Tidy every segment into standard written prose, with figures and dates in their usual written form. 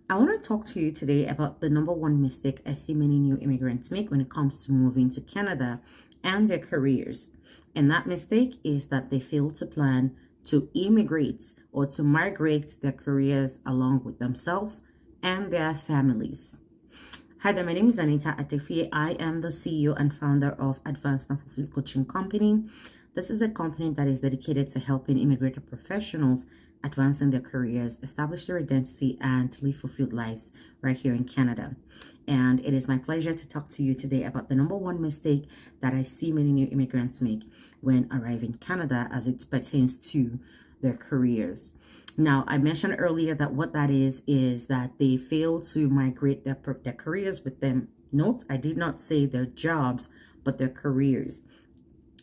I want to talk to you today about the number one mistake I see many new immigrants make when it comes to moving to Canada and their careers. And that mistake is that they fail to plan to immigrate or to migrate their careers along with themselves and their families. Hi there, my name is Anita Atefie. I am the CEO and founder of Advanced and Fulfilled Coaching Company. This is a company that is dedicated to helping immigrant professionals advance in their careers, establish their identity, and to live fulfilled lives right here in Canada. And it is my pleasure to talk to you today about the number one mistake that I see many new immigrants make when arriving in Canada as it pertains to their careers. Now, I mentioned earlier that what that is that they fail to migrate their careers with them. Note, I did not say their jobs, but their careers.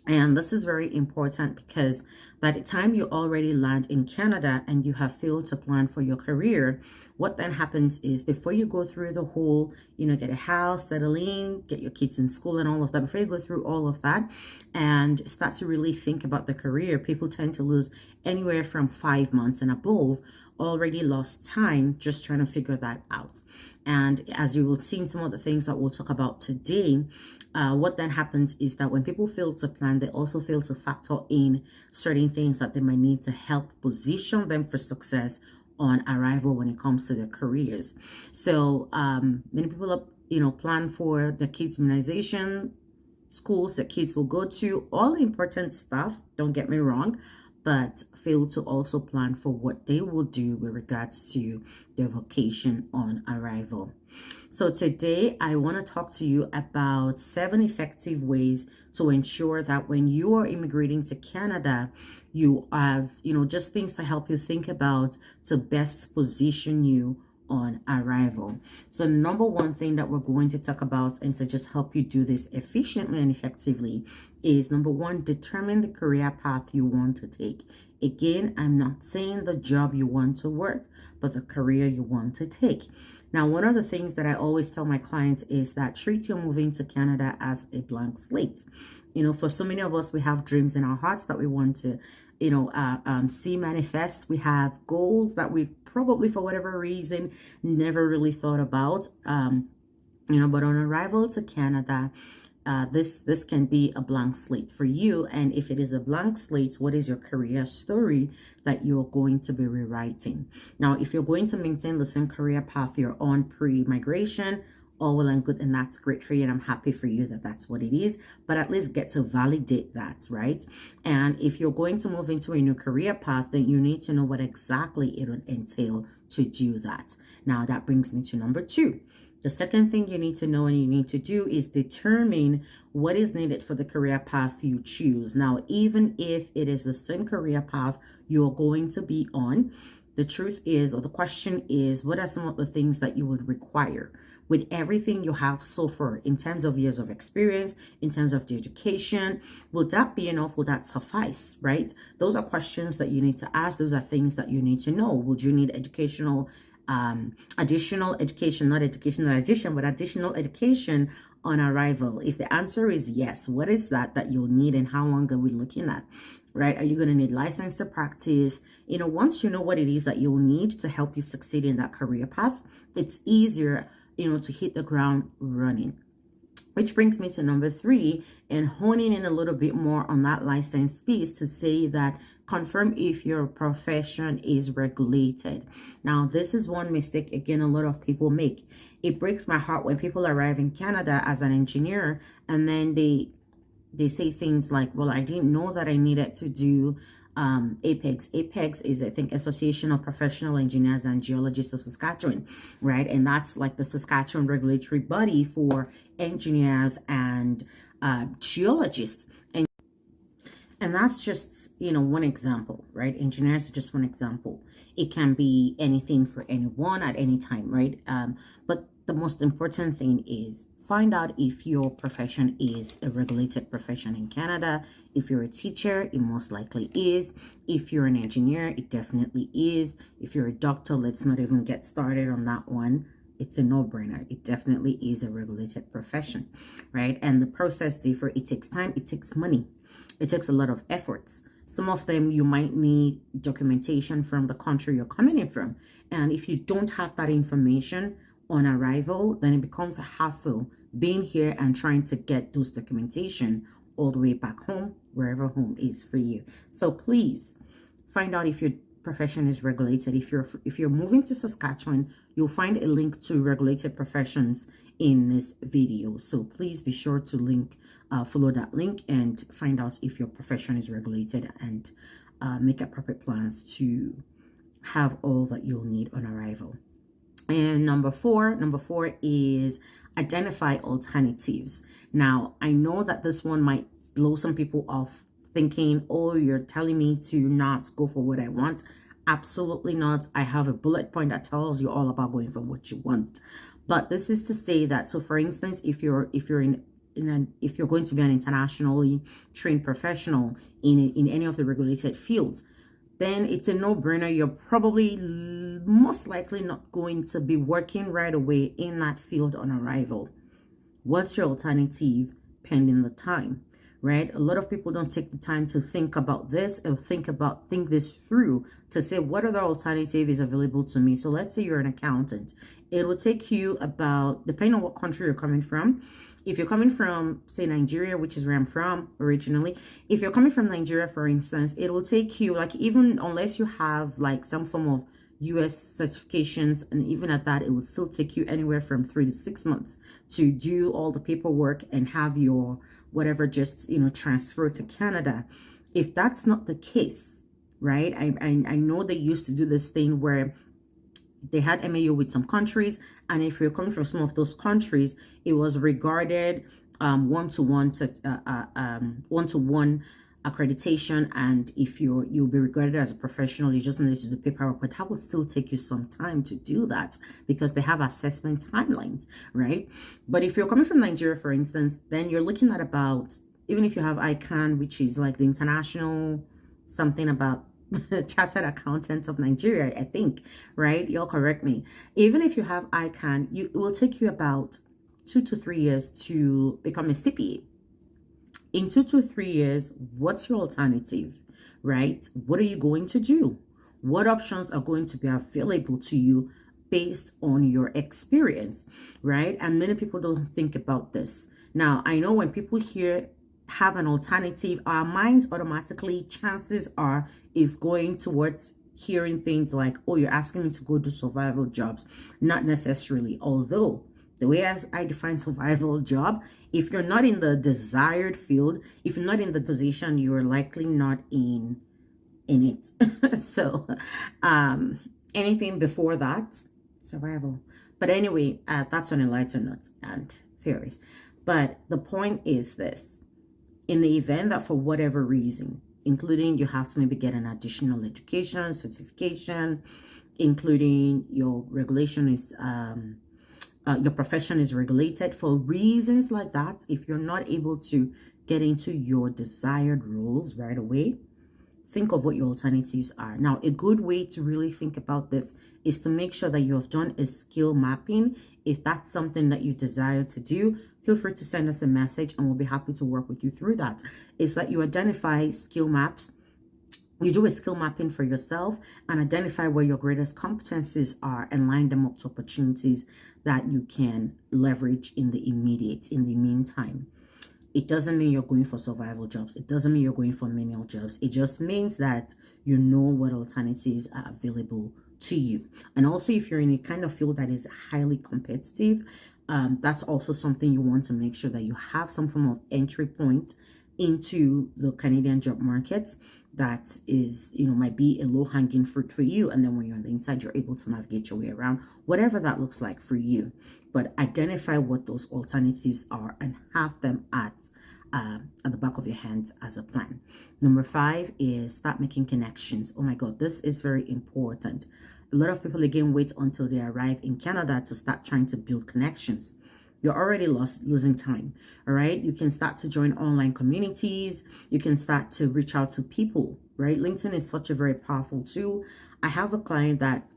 And this is very important because by the time you already land in Canada and you have failed to plan for your career, what then happens is before you go through the whole, get a house, settle in, get your kids in school and all of that, before you go through all of that and start to really think about the career, people tend to lose anywhere from 5 months and above, already lost time just trying to figure that out. And as you will see in some of the things that we'll talk about today, what then happens is that when people fail to plan, they also fail to factor in certain things that they might need to help position them for success on arrival when it comes to their careers. So many people, plan for their kids' immunization, schools that kids will go to, all important stuff, don't get me wrong, but fail to also plan for what they will do with regards to their vocation on arrival. So today I want to talk to you about 7 effective ways to ensure that when you are immigrating to Canada, you have, just things to help you think about to best position you on arrival. So number one thing that we're going to talk about and to just help you do this efficiently and effectively is number one, determine the career path you want to take. Again, I'm not saying the job you want to work, but the career you want to take. Now, one of the things that I always tell my clients is that treat your moving to Canada as a blank slate. For so many of us, we have dreams in our hearts that we want to, see manifest. We have goals that we've probably, for whatever reason, never really thought about. But on arrival to Canada, this can be a blank slate for you. And if it is a blank slate, what is your career story that you're going to be rewriting? Now, if you're going to maintain the same career path you're on pre-migration, all well and good, and that's great for you, and I'm happy for you that that's what it is, but at least get to validate that, right? And if you're going to move into a new career path, then you need to know what exactly it would entail to do that. Now, that brings me to number 2. The second thing you need to know and you need to do is determine what is needed for the career path you choose. Now, even if it is the same career path you're going to be on, the truth is, or the question is, what are some of the things that you would require with everything you have so far in terms of years of experience, in terms of the education? Will that be enough? Will that suffice, right? Those are questions that you need to ask. Those are things that you need to know. Would you need additional education, not educational addition, but additional education on arrival? If the answer is yes, what is that you'll need and how long are we looking at? Right? Are you going to need license to practice? Once you know what it is that you'll need to help you succeed in that career path, it's easier, to hit the ground running. Which brings me to number 3 and honing in a little bit more on that license piece to say that confirm if your profession is regulated. Now, this is one mistake, again, a lot of people make. It breaks my heart when people arrive in Canada as an engineer and then they say things like, well, I didn't know that I needed to do APEX. APEX is, I think, Association of Professional Engineers and Geologists of Saskatchewan, right? And that's like the Saskatchewan regulatory body for engineers and geologists. And that's just, one example, right? Engineers are just one example. It can be anything for anyone at any time, right? But the most important thing is find out if your profession is a regulated profession in Canada. If you're a teacher, it most likely is. If you're an engineer, it definitely is. If you're a doctor, let's not even get started on that one. It's a no-brainer. It definitely is a regulated profession, right? And the process differs. It takes time. It takes money. It takes a lot of efforts Some of them you might need documentation from the country you're coming in from. And if you don't have that information on arrival, then it becomes a hassle being here and trying to get those documentation all the way back home, wherever home is for you. So please find out if your profession is regulated. If you're moving to Saskatchewan, you'll find a link to regulated professions in this video. So please be sure to follow that link and find out if your profession is regulated, and make appropriate plans to have all that you'll need on arrival. And number four is identify alternatives. Now, I know that this one might blow some people off, thinking, oh, you're telling me to not go for what I want. Absolutely not. I have a bullet point that tells you all about going for what you want. But this is to say that, so for instance, if you're going to be an internationally trained professional in any of the regulated fields, then it's a no-brainer. You're probably most likely not going to be working right away in that field on arrival. What's your alternative pending the time, right? A lot of people don't take the time to think about this or think this through to say, what other alternative is available to me? So let's say you're an accountant. It will take you about, depending on what country you're coming from. If you're coming from, say, Nigeria, which is where I'm from originally, if you're coming from Nigeria, for instance, it will take you, like, even unless you have like some form of US certifications, and even at that, it would still take you anywhere from 3 to 6 months to do all the paperwork and have your whatever just, transfer to Canada. If that's not the case, right? I know they used to do this thing where they had MAO with some countries, and if you're coming from some of those countries, it was regarded one-to-one accreditation, and if you'll be regarded as a professional, you just need to do paperwork. But that would still take you some time to do that because they have assessment timelines, right? But if you're coming from Nigeria, for instance, then you're looking at about, even if you have ICANN, which is like the international something about Chartered Accountants of Nigeria, I think, right? You'll correct me. Even if you have ICANN, it will take you about 2 to 3 years to become a CPA. In 2 to 3 years, what's your alternative, right? What are you going to do? What options are going to be available to you based on your experience, right? And many people don't think about this. Now, I know when people have an alternative, our minds automatically, chances are, is going towards hearing things like, oh, you're asking me to go do survival jobs. Not necessarily, although the way as I define survival job, if you're not in the desired field, if you're not in the position, you're likely not in it. So anything before that, survival. But anyway, that's on a lighter note and theories. But the point is this: in the event that for whatever reason, including you have to maybe get an additional education, certification, including your regulation is, your profession is regulated, for reasons like that, if you're not able to get into your desired roles right away, think of what your alternatives are. Now, a good way to really think about this is to make sure that you have done a skill mapping. If that's something that you desire to do, feel free to send us a message and we'll be happy to work with you through that. It's that you identify skill maps. You do a skill mapping for yourself and identify where your greatest competencies are and line them up to opportunities that you can leverage in the meantime. It doesn't mean you're going for survival jobs. It doesn't mean you're going for menial jobs. It just means that you know what alternatives are available to you. And also, if you're in a kind of field that is highly competitive, that's also something you want to make sure that you have some form of entry point into the Canadian job market that is, might be a low-hanging fruit for you. And then when you're on the inside, you're able to navigate your way around, whatever that looks like for you. But identify what those alternatives are and have them at the back of your hand as a plan. Number 5 is start making connections. Oh my God, this is very important. A lot of people, again, wait until they arrive in Canada to start trying to build connections. You're already losing time, all right? You can start to join online communities. You can start to reach out to people, right? LinkedIn is such a very powerful tool. I have a client that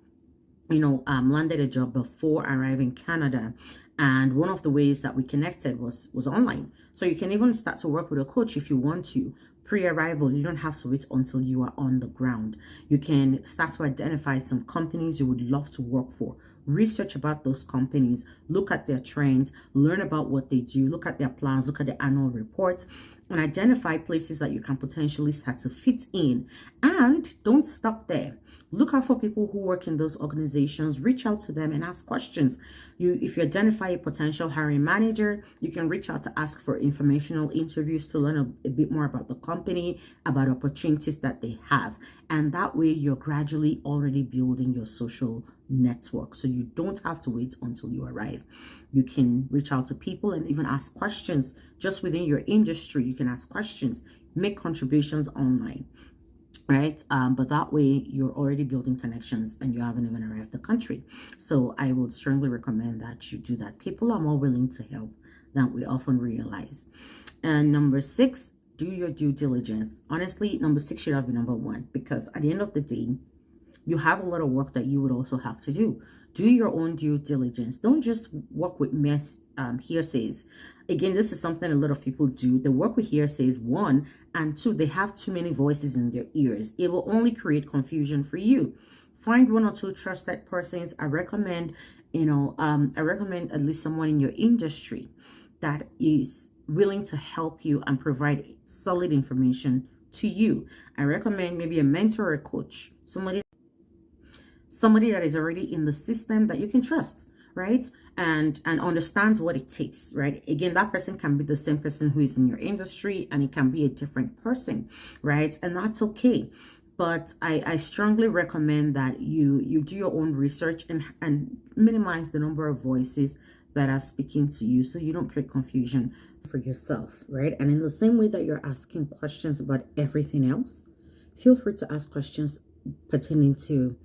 landed a job before arriving in Canada, And one of the ways that we connected was online. So you can even start to work with a coach if you want to. Pre-arrival, you don't have to wait until you are on the ground. You can start to identify some companies you would love to work for. Research about those companies, look at their trends, learn about what they do, look at their plans, look at the annual reports, and identify places that you can potentially start to fit in. And don't stop there. Look out for people who work in those organizations, reach out to them and ask questions. If you identify a potential hiring manager, you can reach out to ask for informational interviews to learn a bit more about the company, about opportunities that they have. And that way you're gradually already building your social network. So you don't have to wait until you arrive. You can reach out to people and even ask questions just within your industry. You can ask questions, make contributions online. Right, but that way you're already building connections and you haven't even arrived the country. So I would strongly recommend that you do that. People are more willing to help than we often realize. And number 6, do your due diligence. Honestly, number 6 should have been number 1, because at the end of the day, you have a lot of work that you would also have to do. Do your own due diligence. Don't just work with hearsays. Again, this is something a lot of people do. They work with hearsays, 1, and 2, they have too many voices in their ears. It will only create confusion for you. Find 1 or 2 trusted persons. I recommend, I recommend at least someone in your industry that is willing to help you and provide solid information to you. I recommend maybe a mentor or a coach, somebody that is already in the system that you can trust, right? And understands what it takes, right? Again, that person can be the same person who is in your industry, and it can be a different person, right? And that's okay. But I strongly recommend that you do your own research and minimize the number of voices that are speaking to you, so you don't create confusion for yourself, right? And in the same way that you're asking questions about everything else, feel free to ask questions pertaining to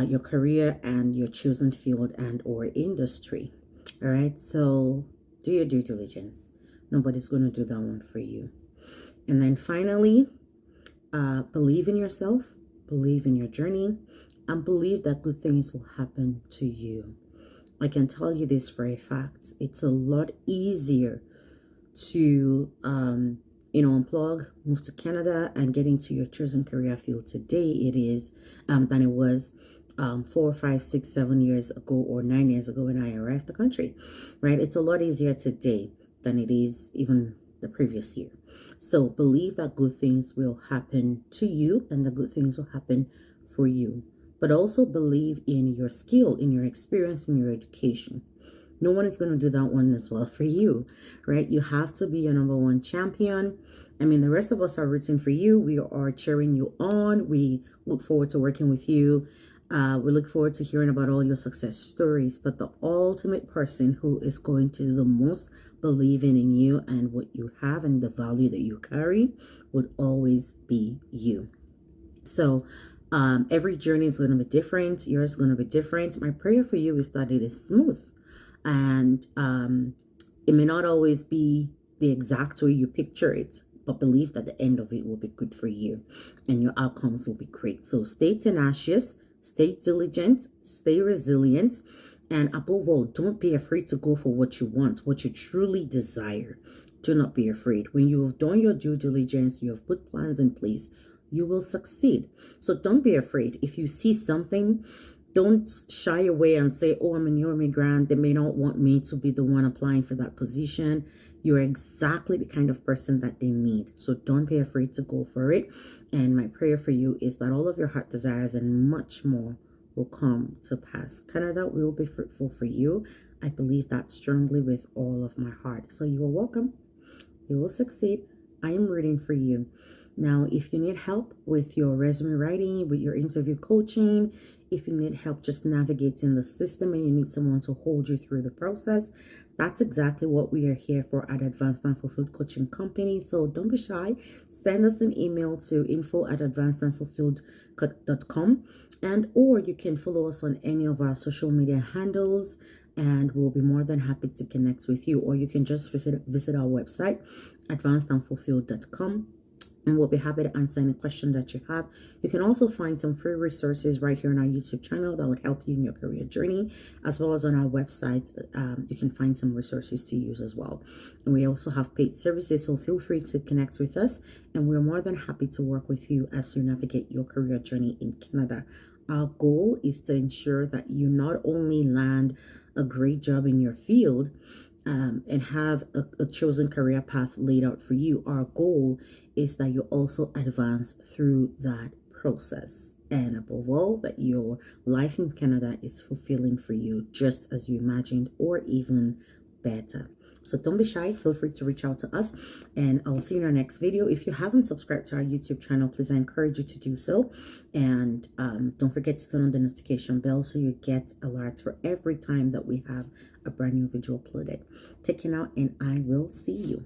your career and your chosen field and or industry. All right, so do your due diligence. Nobody's going to do that one for you. And then finally, believe in yourself, believe in your journey, and believe that good things will happen to you. I can tell you this for a fact. It's a lot easier to unplug, move to Canada, and get into your chosen career field today than it was 4, 5, 6, 7 years ago or 9 years ago when I arrived the country, right? It's a lot easier today than it is even the previous year. So believe that good things will happen to you and the good things will happen for you. But also believe in your skill, in your experience, in your education. No one is going to do that one as well for you, right? You have to be your number 1 champion. I mean, the rest of us are rooting for you. We are cheering you on. We look forward to working with you. We look forward to hearing about all your success stories. But the ultimate person who is going to do the most believing in you and what you have and the value that you carry would always be you. So every journey is going to be different. Yours is going to be different. My prayer for you is that it is smooth. And it may not always be the exact way you picture it, but believe that the end of it will be good for you and your outcomes will be great. So stay tenacious, stay diligent, stay resilient, and above all, don't be afraid to go for what you want, what you truly desire. Do not be afraid. When you have done your due diligence, you have put plans in place, you will succeed. So don't be afraid. If you see something, don't shy away and say, oh, I'm a new immigrant. They may not want me to be the one applying for that position. You're exactly the kind of person that they need. So don't be afraid to go for it. And my prayer for you is that all of your heart desires and much more will come to pass. Canada will be fruitful for you. I believe that strongly with all of my heart. So you are welcome. You will succeed. I am rooting for you. Now, if you need help with your resume writing, with your interview coaching, if you need help just navigating the system and you need someone to hold you through the process, that's exactly what we are here for at Advanced and Fulfilled Coaching Company. So don't be shy. Send us an email to info@advancedandfulfilled.com, and or you can follow us on any of our social media handles and we'll be more than happy to connect with you. Or you can just visit our website, advancedandfulfilled.com. and we'll be happy to answer any question that you have. You can also find some free resources right here on our YouTube channel that would help you in your career journey, as well as on our website. You can find some resources to use as well. And we also have paid services, so feel free to connect with us, and we're more than happy to work with you as you navigate your career journey in Canada. Our goal is to ensure that you not only land a great job in your field, and have a chosen career path laid out for you. Our goal is that you also advance through that process. And above all, that your life in Canada is fulfilling for you just as you imagined, or even better. So don't be shy. Feel free to reach out to us, and I'll see you in our next video. If you haven't subscribed to our YouTube channel, please, I encourage you to do so. And don't forget to turn on the notification bell so you get alerts for every time that we have a brand new video uploaded. Take care now, and I will see you.